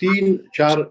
3-4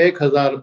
1000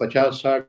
50-60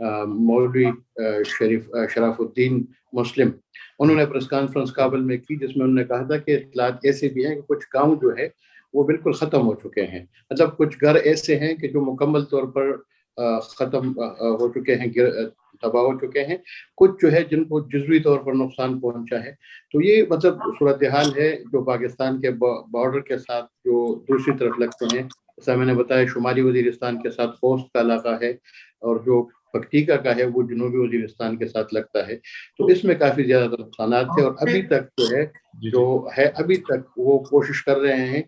مولوی شراف الدین مسلم، انہوں نے پریس کانفرنس کابل میں کی، جس میں انہوں نے کہا تھا کہ اطلاعات ایسے بھی ہیں کہ کچھ گاؤں جو ہے وہ بالکل ختم ہو چکے ہیں، مطلب کچھ گھر ایسے ہیں کہ جو مکمل طور پر ختم ہو چکے ہیں، تباہ ہو چکے ہیں، کچھ جو ہے جن کو جزوی طور پر نقصان پہنچا ہے۔ تو یہ مطلب صورتحال ہے جو پاکستان کے بارڈر کے ساتھ جو دوسری طرف لگتے ہیں، جیسا میں نے بتایا شمالی وزیرستان کے ساتھ خوست کا علاقہ ہے، اور جو پکتیکا کا ہے وہ جنوبی وزیرستان کے ساتھ لگتا ہے۔ تو اس میں کافی زیادہ نقصانات تھے، اور ابھی تک جو ہے ابھی تک وہ کوشش کر رہے ہیں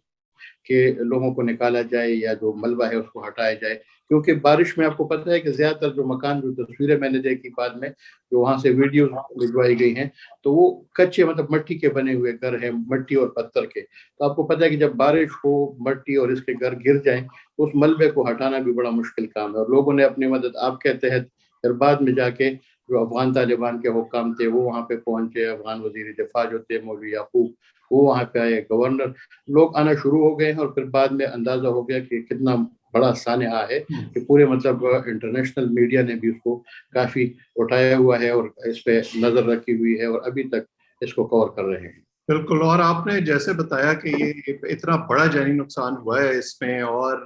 کہ لوگوں کو نکالا جائے یا جو ملبہ ہے اس کو ہٹایا جائے، کیونکہ بارش میں آپ کو پتہ ہے کہ زیادہ تر جو مکان، جو تصویریں میں نے دیکھی بعد میں جو وہاں سے ویڈیوز بھجوائی گئی ہیں، تو وہ کچے مطلب مٹی کے بنے ہوئے گھر ہیں، مٹی اور پتھر کے۔ تو آپ کو پتہ ہے کہ جب بارش ہو، مٹی اور اس کے گھر گر جائیں تو اس ملبے کو ہٹانا بھی بڑا مشکل کام ہے، اور لوگوں نے اپنی مدد آپ کے تحت پھر بعد میں جا کے جو افغان طالبان کے حکام تھے وہ وہاں پہ پہنچے، افغان وزیر دفاع جو تھے مولوی یعقوب وہ وہاں پہ آئے، گورنر، لوگ آنا شروع ہو گئے ہیں، اور پھر بعد میں اندازہ ہو گیا کہ کتنا بڑا سانحہ ہے کہ پورے مطلب انٹرنیشنل میڈیا نے بھی اس کو کافی اٹھایا ہوا ہے اور اس پہ نظر رکھی ہوئی ہے، اور ابھی تک اس کو کور کر رہے ہیں۔ بالکل، اور آپ نے جیسے بتایا کہ یہ اتنا بڑا جانی نقصان ہوا ہے اس میں، اور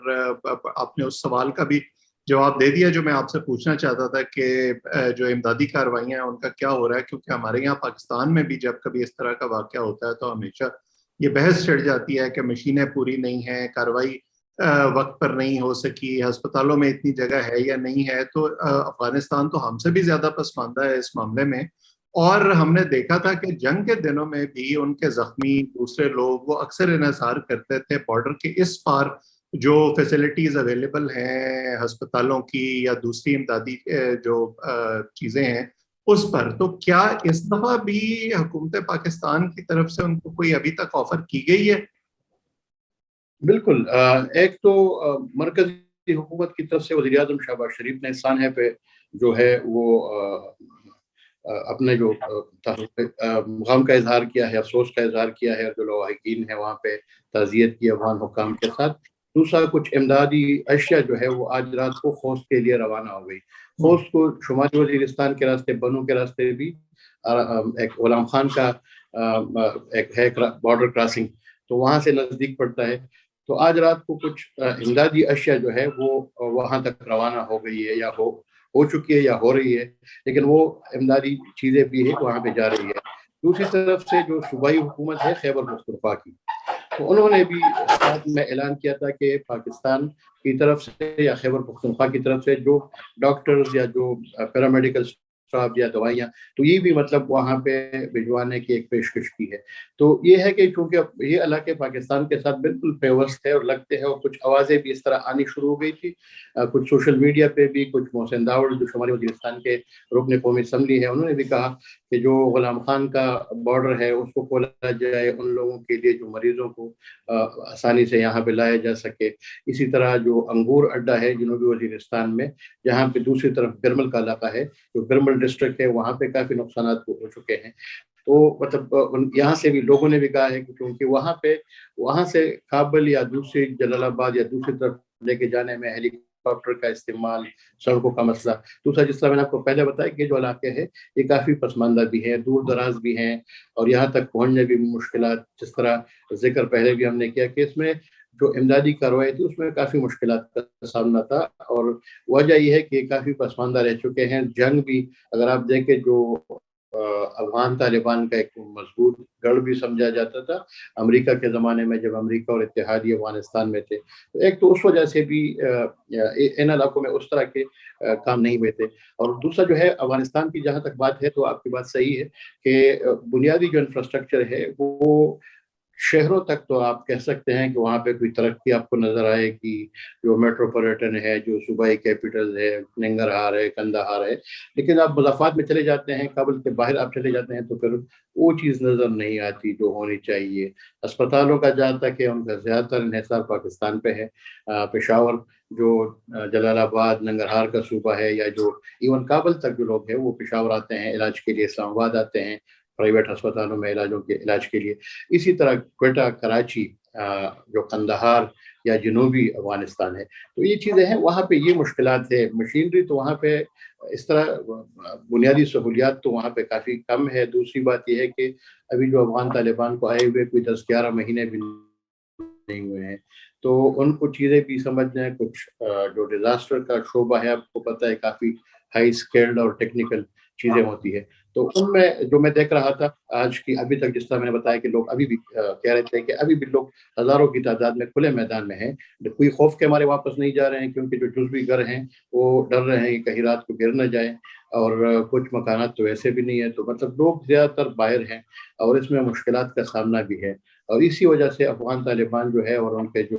آپ نے اس سوال کا بھی جواب دے دیا جو میں آپ سے پوچھنا چاہتا تھا کہ جو امدادی کارروائیاں ہیں ان کا کیا ہو رہا ہے، کیونکہ ہمارے یہاں پاکستان میں بھی جب کبھی اس طرح کا واقعہ ہوتا ہے تو ہمیشہ یہ بحث چڑھ جاتی ہے کہ مشینیں پوری نہیں ہیں، کارروائی وقت پر نہیں ہو سکی، ہسپتالوں میں اتنی جگہ ہے یا نہیں ہے۔ تو افغانستان تو ہم سے بھی زیادہ پسماندہ ہے اس معاملے میں، اور ہم نے دیکھا تھا کہ جنگ کے دنوں میں بھی ان کے زخمی دوسرے لوگ وہ اکثر انحصار کرتے تھے بارڈر کے اس پار جو فیسلٹیز اویلیبل ہیں ہسپتالوں کی یا دوسری امدادی جو چیزیں ہیں اس پر۔ تو کیا اس دفعہ بھی حکومت پاکستان کی طرف سے ان کو کوئی ابھی تک آفر کی گئی ہے؟ بالکل، ایک تو مرکزی حکومت کی طرف سے وزیر اعظم شہباز شریف نے سانحے پہ جو ہے وہ اپنے جو غم کا اظہار کیا ہے، افسوس کا اظہار کیا ہے، جو لواحقین ہیں وہاں پہ تعزیت کی افغان حکام کے ساتھ۔ دوسرا کچھ امدادی اشیاء جو ہے وہ آج رات کو خوست کے لیے روانہ ہو گئی۔ خوست کو شمالی وزیرستان کے راستے، بنو کے راستے بھی ایک غلام خان کا ایک ہے بارڈر کراسنگ، تو وہاں سے نزدیک پڑتا ہے۔ تو آج رات کو کچھ امدادی اشیاء جو ہے وہ وہاں تک روانہ ہو گئی ہے، یا ہو چکی ہے یا ہو رہی ہے، لیکن وہ امدادی چیزیں بھی ہے وہاں پہ جا رہی ہے۔ دوسری طرف سے جو صوبائی حکومت ہے خیبر پختونخوا کی، تو انہوں نے بھی ساتھ میں اعلان کیا تھا کہ پاکستان کی طرف سے یا خیبر پختونخوا کی طرف سے جو ڈاکٹرز یا جو پیرامیڈیکل اسٹاف یا دوائیاں، تو یہ بھی مطلب وہاں پہ بھجوانے کی ایک پیشکش کی ہے۔ تو یہ ہے کہ چونکہ یہ علاقے پاکستان کے ساتھ بالکل پیوست ہے اور لگتے ہیں، اور کچھ آوازیں بھی اس طرح آنی شروع ہو گئی تھی، کچھ سوشل میڈیا پہ بھی، کچھ محسن داوڑ جو شمالی وزیرستان کے رکن قومی اسمبلی ہے انہوں نے بھی کہا کہ جو غلام خان کا بارڈر ہے اس کو کھولا جائے ان لوگوں کے لیے جو مریضوں کو آسانی سے یہاں پہ لایا جا سکے۔ اسی طرح جو انگور اڈا ہے جنوبی وزیرستان میں، جہاں پہ دوسری طرف برمل کا علاقہ ہے، جو برمل ڈسٹرکٹ ہے، وہاں پہ کافی نقصانات ہو چکے ہیں۔ تو مطلب یہاں سے بھی لوگوں نے بھی کہا ہے کہ کیونکہ وہاں سے کابل یا دوسری جلال آباد یا دوسری طرف لے کے جانے میں ہیلی کاپٹر کا استعمال، سڑکوں کا مسئلہ، دوسرا جس طرح میں نے آپ کو پہلے بتایا کہ جو علاقے ہیں یہ کافی پسماندہ بھی ہیں، دور دراز بھی ہیں، اور یہاں تک پہنچنے بھی مشکلات، جس طرح ذکر پہلے بھی ہم نے کیا کہ اس میں جو امدادی کارروائی تھی اس میں کافی مشکلات کا سامنا تھا، اور وجہ یہ ہے کہ کافی پسماندہ رہ چکے ہیں۔ جنگ بھی اگر آپ دیکھیں جو افغان طالبان کا ایک مضبوط گڑھ بھی سمجھا جاتا تھا امریکہ کے زمانے میں، جب امریکہ اور اتحادی افغانستان میں تھے، تو ایک تو اس وجہ سے بھی ان علاقوں میں اس طرح کے کام نہیں ہوئے تھے۔ اور دوسرا جو ہے افغانستان کی جہاں تک بات ہے تو آپ کی بات صحیح ہے کہ بنیادی جو انفراسٹرکچر ہے وہ شہروں تک تو آپ کہہ سکتے ہیں کہ وہاں پہ کوئی ترقی آپ کو نظر آئے گی، جو میٹروپولیٹن ہے، جو صوبائی کیپٹل ہے، ننگرہار ہے، کندہار ہے، لیکن آپ مضافات میں چلے جاتے ہیں، کابل کے باہر آپ چلے جاتے ہیں تو پھر وہ چیز نظر نہیں آتی جو ہونی چاہیے۔ اسپتالوں کا جہاں تک ہے ان کا زیادہ تر انحصار پاکستان پہ ہے۔ پشاور جو جلال آباد ننگرہار کا صوبہ ہے، یا جو ایون کابل تک جو لوگ ہیں وہ پشاور آتے ہیں علاج کے لیے، اسلام آباد آتے ہیں پرائیویٹ ہسپتالوں میں علاج کے لیے۔ اسی طرح کوئٹہ، کراچی، جو قندہار یا جنوبی افغانستان ہے. تو یہ چیزیں ہیں, وہاں پہ یہ مشکلات ہے. مشینری تو وہاں پہ اس طرح بنیادی سہولیات تو وہاں پہ کافی کم ہے. دوسری بات یہ ہے کہ ابھی جو افغان طالبان کو آئے ہوئے کوئی 10-11 مہینے بھی نہیں ہوئے ہیں, تو ان کو چیزیں بھی سمجھنا ہے. کچھ جو ڈیزاسٹر کا شعبہ ہے, آپ کو پتہ ہے کافی ہائی اسکلڈ اور ٹیکنیکل چیزیں ہوتی ہے. تو ان میں جو میں دیکھ رہا تھا آج کی ابھی تک, جس طرح میں نے بتایا کہ لوگ ابھی بھی کہہ رہے تھے کہ ابھی بھی لوگ ہزاروں کی تعداد میں کھلے میدان میں ہیں. کوئی خوف کے ہمارے واپس نہیں جا رہے ہیں, کیونکہ جو جزوی گھر ہیں وہ ڈر رہے ہیں کہ کہیں رات کو گر نہ جائیں, اور کچھ مکانات تو ایسے بھی نہیں ہے. تو مطلب لوگ زیادہ تر باہر ہیں, اور اس میں مشکلات کا سامنا بھی ہے. اور اسی وجہ سے افغان طالبان جو ہے, اور ان کے جو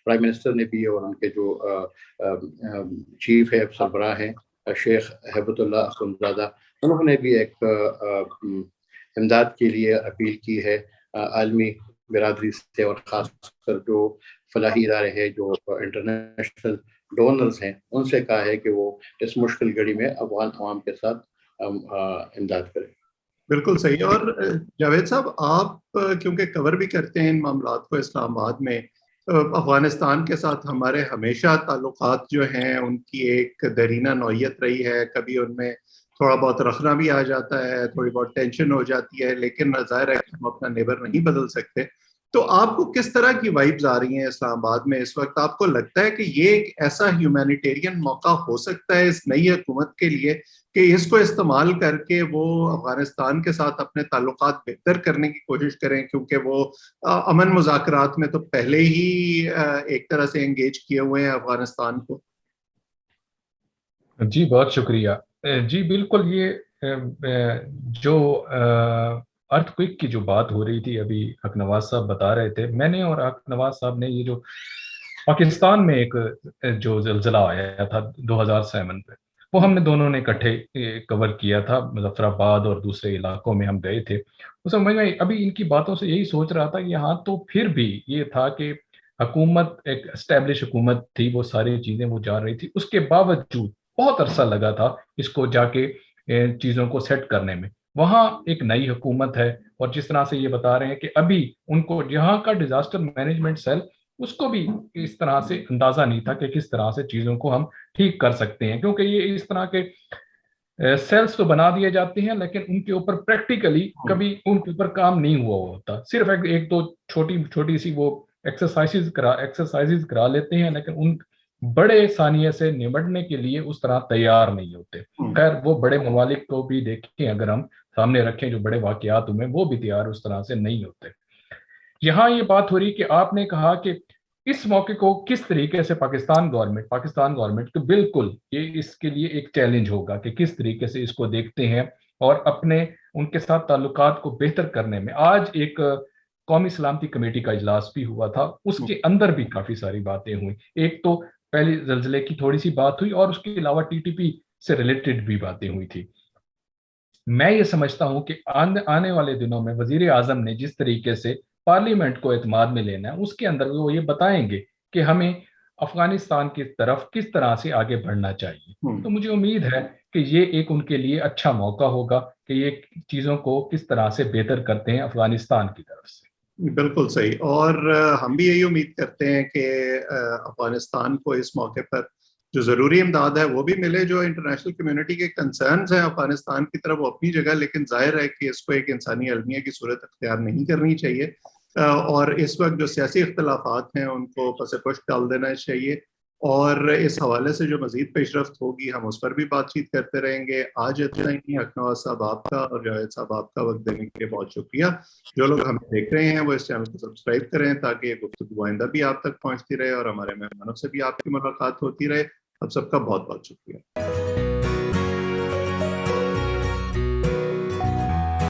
پرائم منسٹر نے بھی, اور ان کے جو چیف ہے, سربراہ ہیں, شیخ ہیبت اللہ اخندزادہ, انہوں نے بھی ایک امداد کے لیے اپیل کی ہے عالمی برادری سے, اور خاص کر جو فلاحی ادارے ہیں, جو انٹرنیشنل ڈونرز ہیں, ان سے کہا ہے کہ وہ اس مشکل گھڑی میں افغان عوام کے ساتھ امداد کریں. بالکل صحیح. اور جاوید صاحب, آپ کیونکہ کور بھی کرتے ہیں ان معاملات کو اسلام آباد میں, افغانستان کے ساتھ ہمارے ہمیشہ تعلقات جو ہیں ان کی ایک دیرینہ نوعیت رہی ہے. کبھی ان میں تھوڑا بہت رخنا بھی آ جاتا ہے, تھوڑی بہت ٹینشن ہو جاتی ہے, لیکن ظاہر ہے کہ ہم اپنا نیبر نہیں بدل سکتے. تو آپ کو کس طرح کی وائبز آ رہی ہیں اسلام آباد میں اس وقت؟ آپ کو لگتا ہے کہ یہ ایک ایسا ہیومینیٹیرین موقع ہو سکتا ہے اس نئی حکومت کے لیے کہ اس کو استعمال کر کے وہ افغانستان کے ساتھ اپنے تعلقات بہتر کرنے کی کوشش کریں, کیونکہ وہ امن مذاکرات میں تو پہلے ہی ایک طرح سے انگیج کیے ہوئے ہیں افغانستان کو؟ جی بہت شکریہ. جی بالکل, یہ جو ارتھ کوئک کی جو بات ہو رہی تھی ابھی حق نواز صاحب بتا رہے تھے, میں نے اور حق نواز صاحب نے یہ جو پاکستان میں ایک جو زلزلہ آیا تھا 2007 پہ, وہ ہم نے دونوں نے اکٹھے کور کیا تھا. مظفر آباد اور دوسرے علاقوں میں ہم گئے تھے. اس میں میں ابھی ان کی باتوں سے یہی سوچ رہا تھا کہ یہاں تو پھر بھی یہ تھا کہ حکومت ایک اسٹیبلش حکومت تھی, وہ ساری چیزیں وہ جا رہی تھی, اس کے باوجود بہت عرصہ لگا تھا اس کو جا کے چیزوں کو سیٹ کرنے میں. وہاں ایک نئی حکومت ہے, اور جس طرح سے یہ بتا رہے ہیں کہ ابھی ان کو یہاں کا ڈیزاسٹر مینجمنٹ سیل, اس کو بھی اس طرح سے اندازہ نہیں تھا کہ کس طرح سے چیزوں کو ہم ٹھیک کر سکتے ہیں, کیونکہ یہ اس طرح کے سیلز تو بنا دیے جاتے ہیں لیکن ان کے اوپر پریکٹیکلی کبھی ان کے اوپر کام نہیں ہوا ہوتا. صرف ایک دو چھوٹی سی وہ ایکسرسائزز کرا لیتے ہیں, لیکن ان بڑے ثانیے سے نمٹنے کے لیے اس طرح تیار نہیں ہوتے. خیر, وہ بڑے ممالک کو بھی دیکھیں, اگر ہم سامنے رکھیں جو بڑے واقعات ہوئے, وہ بھی تیار اس طرح سے نہیں ہوتے. یہاں یہ بات ہو رہی کہ آپ نے کہا کہ اس موقع کو کس طریقے سے پاکستان گورنمنٹ کو بالکل یہ اس کے لیے ایک چیلنج ہوگا کہ کس طریقے سے اس کو دیکھتے ہیں, اور اپنے ان کے ساتھ تعلقات کو بہتر کرنے میں. آج ایک قومی سلامتی کمیٹی کا اجلاس بھی ہوا تھا, اس کے اندر بھی کافی ساری باتیں ہوئی. ایک تو پہلی زلزلے کی تھوڑی سی بات ہوئی, اور اس کے علاوہ ٹی ٹی پی سے ریلیٹڈ بھی باتیں ہوئی تھی. میں یہ سمجھتا ہوں کہ آنے والے دنوں میں وزیر اعظم نے جس طریقے سے پارلیمنٹ کو اعتماد میں لینا ہے, اس کے اندر وہ یہ بتائیں گے کہ ہمیں افغانستان کی طرف کس طرح سے آگے بڑھنا چاہیے. تو مجھے امید ہے کہ یہ ایک ان کے لیے اچھا موقع ہوگا کہ یہ چیزوں کو کس طرح سے بہتر کرتے ہیں افغانستان کی طرف سے. بالکل صحیح. اور ہم بھی یہی امید کرتے ہیں کہ افغانستان کو اس موقع پر جو ضروری امداد ہے وہ بھی ملے. جو انٹرنیشنل کمیونٹی کے کنسرنز ہیں افغانستان کی طرف, وہ اپنی جگہ, لیکن ظاہر ہے کہ اس کو ایک انسانی المیہ کی صورت اختیار نہیں کرنی چاہیے, اور اس وقت جو سیاسی اختلافات ہیں ان کو پس پشت ڈال دینا چاہیے. اور اس حوالے سے جو مزید پیش رفت ہوگی ہم اس پر بھی بات چیت کرتے رہیں گے. آج اتنا ہی. حق نواز صاحب آپ کا اور جاوید صاحب آپ کا وقت دینے کے لیے بہت شکریہ. جو لوگ ہمیں دیکھ رہے ہیں وہ اس چینل کو سبسکرائب کریں تاکہ یہ گفتگو آئندہ بھی آپ تک پہنچتی رہے اور ہمارے مہمانوں سے بھی آپ کی ملاقات ہوتی رہے. آپ سب کا بہت بہت شکریہ.